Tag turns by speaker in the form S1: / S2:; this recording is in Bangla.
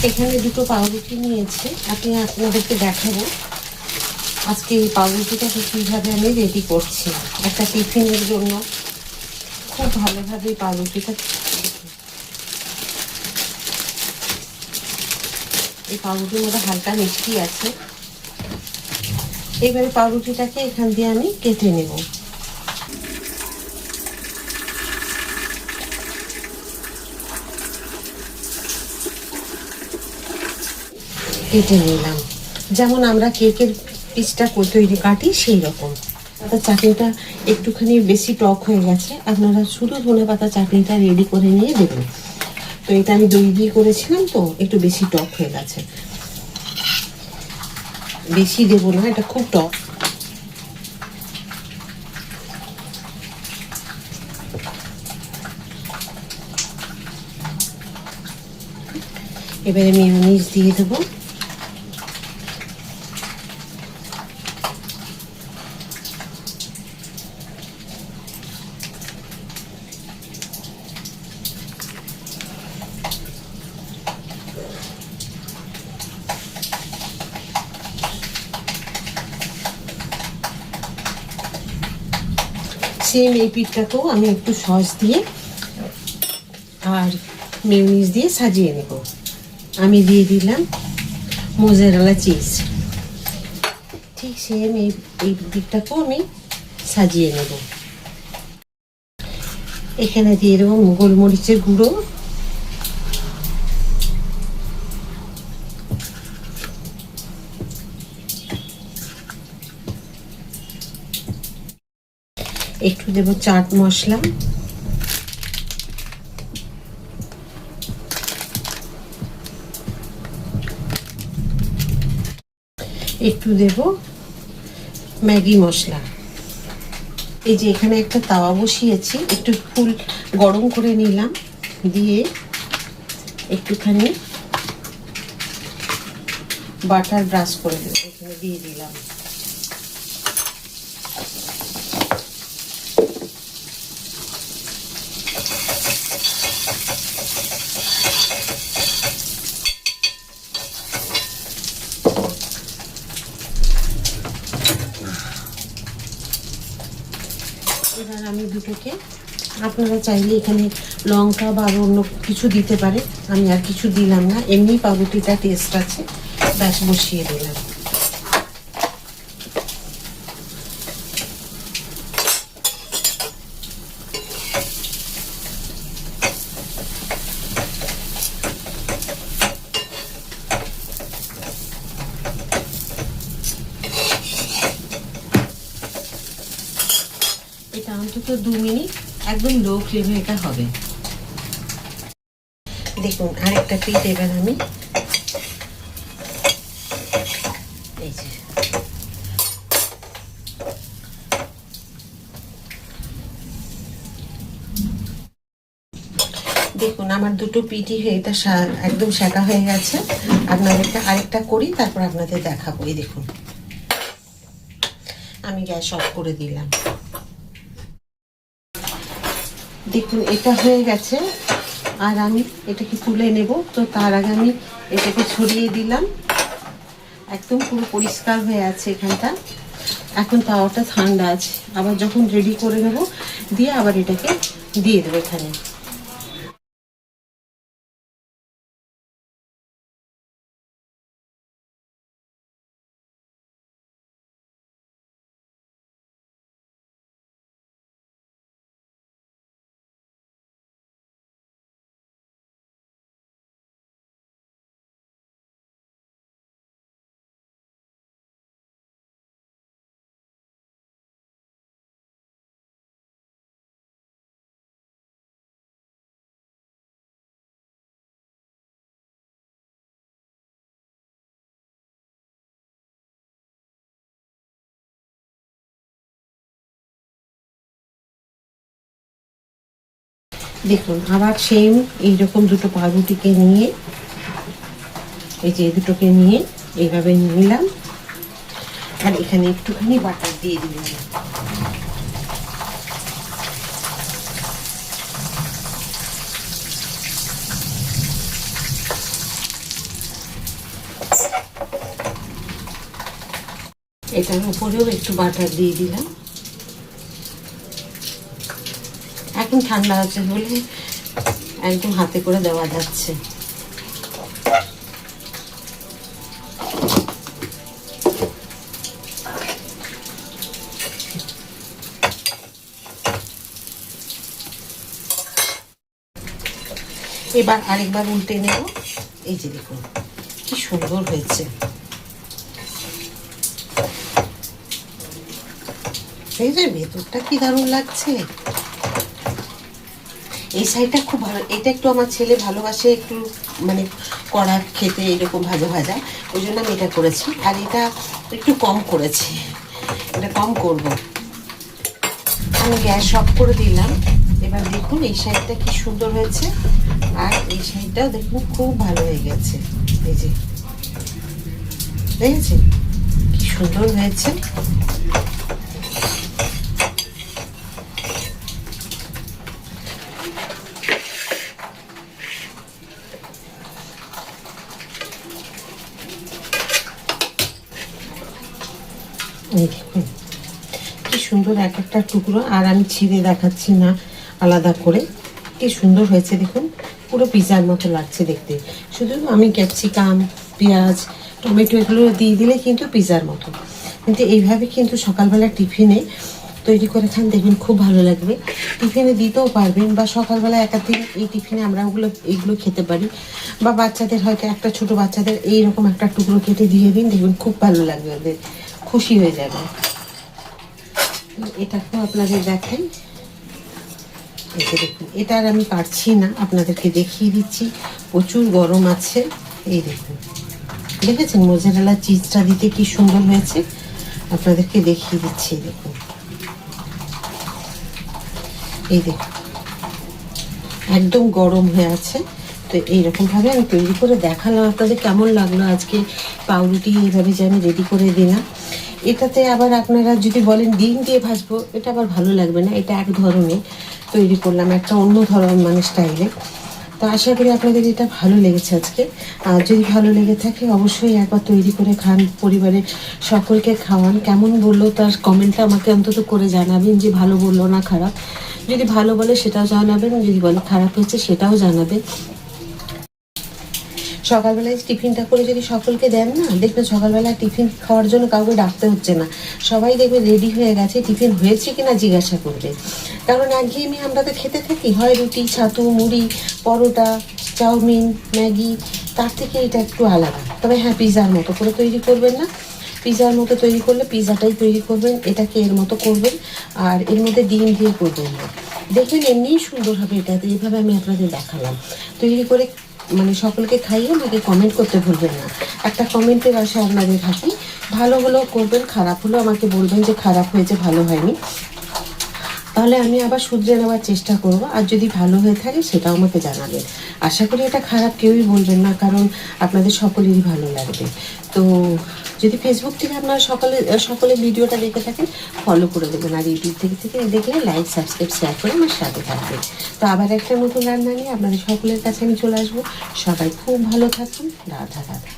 S1: এখানে দুটো পাউরুটি নিয়েছি, আপনাদেরকে দেখাবো আজকে এই পাউরুটিটাকে কীভাবে আমি রেডি করছি একটা টিফিনের জন্য। খুব ভালোভাবে এই পাউরুটিটা, এই পাউরুটির মধ্যে হালকা মিষ্টি আছে। এবারে পাউরুটিটাকে এখান দিয়ে আমি কেটে নেব। কেটে নিলাম যেমন আমরা কেকের পিসটা তৈরি কাটি সেই রকম। পাতা চাটনিটা একটুখানি বেশি টক হয়ে গেছে, আপনারা শুধু ধনেপাতা চাটনিটা রেডি করে নিয়ে দেবেন। তো এটা আমি দই দিয়ে করেছিলাম, তো একটু বেশি টক হয়ে গেছে, বেশি দেবো না, এটা খুব টক। এবারে মেয়োনিজ দিয়ে দেবো। সেম এই পিঠটাকেও আমি একটু সস দিয়ে আর মেয়োনিজ দিয়ে সাজিয়ে নেব। আমি দিয়ে দিলাম মোজারেলা চিজ, ঠিক সেম এই দিকটাকেও আমি সাজিয়ে নেব। এখানে দিয়ে দেবো গোলমরিচের গুঁড়ো, একটু দেবো চাট মশলা, একটু দেব ম্যাগি মশলা। এই যে এখানে একটা তাওয়া বসিয়েছি, একটু ফুল গরম করে নিলাম, দিয়ে একটুখানি বাটার ব্রাশ করে এখানে দিয়ে দিলাম। এবার আমি দুটোকে, আপনারা চাইলে এখানে লঙ্কা বা অন্য কিছু দিতে পারে, আমি আর কিছু দিলাম না, এমনি পাউরুটিটা টেস্ট আছে, ব্যাস বসিয়ে দিলাম। এটা অন্তত 2 মিনিট একদম লো ফ্লেমে এটা হবে। দেখুন আরেকটা পিঠ এবার আমি এই যে দেখুন আমার দুটো পিঠই এটা একদম সেঁকা হয়ে গেছে। আপনাদেরকে আরেকটা করি, তারপর আপনাদের দেখাবো। এই দেখুন আমি গ্যাস অফ করে দিলাম। দেখুন এটা হয়ে গেছে, আর আমি এটাকে তুলে নেব। তো তার আগে আমি এটাকে ছড়িয়ে দিলাম, একদম পুরো পরিষ্কার হয়ে আছে এখানটা। এখন তাওয়াটা ঠান্ডা আছে, আবার যখন রেডি করে নেব দিয়ে আবার এটাকে দিয়ে দেবো এখানে। দেখুন আবার সেম এইরকম দুটো পাউরুটিকে নিয়ে, এই যে দুটোকে নিয়ে এইভাবে নিলাম, আর এখানে একটুখানি বাটার দিয়ে দিলাম। এটার উপরেও একটু বাটার দিয়ে দিলাম। এখন ঠান্ডা আছে বলে একদম হাতে করে দেওয়া যাচ্ছে। এবার আরেকবার উল্টে নেব। এই যে দেখুন কি সুন্দর হয়েছে। এই যে ভেতরটা কি দারুণ লাগছে। এই সাইডটা খুব ভালো। এটা একটু আমার ছেলে ভালোবাসে একটু মানে কড়া খেতে, এরকম ভাজা ভাজা, ওই জন্য আমি এটা করেছি। আর এটা একটু কম করেছি, এটা কম করব। আমি গ্যাস অফ করে দিলাম। এবার দেখুন এই সাইডটা কি সুন্দর হয়েছে, আর এই সাইডটাও দেখুন খুব ভালো হয়ে গেছে। এই যে দেখেছেন কি সুন্দর হয়েছে। এই দেখুন কি সুন্দর এক একটা টুকরো, আর আমি ছিঁড়ে দেখাচ্ছি না আলাদা করে। কি সুন্দর হয়েছে দেখুন, পুরো পিজার মতো লাগছে দেখতে। শুধু আমি ক্যাপসিকাম, পেঁয়াজ, টমেটো এগুলো দিয়ে দিলে কিন্তু পিজার মতো। কিন্তু এইভাবে কিন্তু সকালবেলা টিফিনে তৈরি করে খান, দেখবেন খুব ভালো লাগবে। টিফিনে দিতেও পারবেন, বা সকালবেলা একাধিক এই টিফিনে আমরা এইগুলো খেতে পারি। বা বাচ্চাদের হয়তো একটা ছোট বাচ্চাদের এইরকম একটা টুকরো কেটে দিয়ে দিন, দেখবেন খুব ভালো লাগবে, ওদের খুশি হয়ে যাবে। এটাকেও আপনাদের দেখাই। এই যে দেখুন, এটা আর আমি পারছি না, আপনাদেরকে দেখিয়ে দিচ্ছি। প্রচুর গরম আছে। এই দেখুন, দেখেছেন মোজারেলা চিজটা দিতে কি সুন্দর হয়েছে। আপনাদেরকে দেখিয়ে দিচ্ছি, দেখুন এই দেখুন একদম গরম হয়ে আছে। তো এইরকম ভাবে আমি তৈরি করে দেখালাম আপনাদের। কেমন লাগলো আজকে পাউরুটি এইভাবে যে আমি রেডি করে দিলাম। এটাতে আবার আপনারা যদি বলেন ডিম দিয়ে ভাজবো, এটা আবার ভালো লাগবে না। এটা এক ধরনের তৈরি করলাম, একটা অন্য ধরনের মানে স্টাইলে। তো আশা করি আপনাদের এটা ভালো লেগেছে আজকে। আর যদি ভালো লেগে থাকে অবশ্যই একবার তৈরি করে খান, পরিবারের সকলকে খাওয়ান। কেমন বললো তার কমেন্টটা আমাকে অন্তত করে জানাবেন, যে ভালো বললো না খারাপ। যদি ভালো বলে সেটাও জানাবেন, যদি বলে খারাপ হয়েছে সেটাও জানাবেন। সকালবেলায় টিফিনটা করে যদি সকলকে দেন না, দেখবেন সকালবেলায় টিফিন খাওয়ার জন্য কাউকে ডাকতে হচ্ছে না। সবাই দেখবে রেডি হয়ে গেছে, টিফিন হয়েছে কিনা জিজ্ঞাসা করবে। কারণ একঘেয়েমি আমরা তো খেতে থাকি, হয় রুটি, ছাতু, মুড়ি, পরোটা, চাউমিন, ম্যাগি। তার থেকে এটা একটু আলাদা। তবে হ্যাঁ, পিজার মতো করে তৈরি করবেন না। পিজার মতো তৈরি করলে পিজাটাই তৈরি করবেন, এটাকে এর মতো করবেন। আর এর মধ্যে ডিম দিয়ে করবেন না, দেখবেন এমনিই সুন্দর হবে। এটাতে এইভাবে আমি আপনাদের দেখালাম। তৈরি করে মানে সকলকে খাইয়ে আমাকে কমেন্ট করতে ভুলবেন না। একটা কমেন্টের আশা আপনাদের থাকি। ভালো হলেও করবেন, খারাপ হলেও আমাকে বলবেন যে খারাপ হয়েছে, ভালো হয়নি। তাহলে আমি আবার শুধরে নেওয়ার চেষ্টা করব। আর যদি ভালো হয়ে থাকে সেটাও আমাকে জানাবেন। আশা করি এটা খারাপ কেউই বলবেন না, কারণ আপনাদের সকলেরই ভালো লাগবে। তো যদি ফেসবুক থেকে আপনারা সকলে ভিডিওটা দেখে থাকেন, ফলো করে দেবেন। আর ইউটিউব থেকে দেখলে লাইক, সাবস্ক্রাইব, শেয়ার করে আমার সাথে থাকবেন। তো আবার একটা নতুন রান্না নিয়ে আপনাদের সকলের কাছে আমি চলে আসবো। সবাই খুব ভালো থাকুন। রাধা রাধা।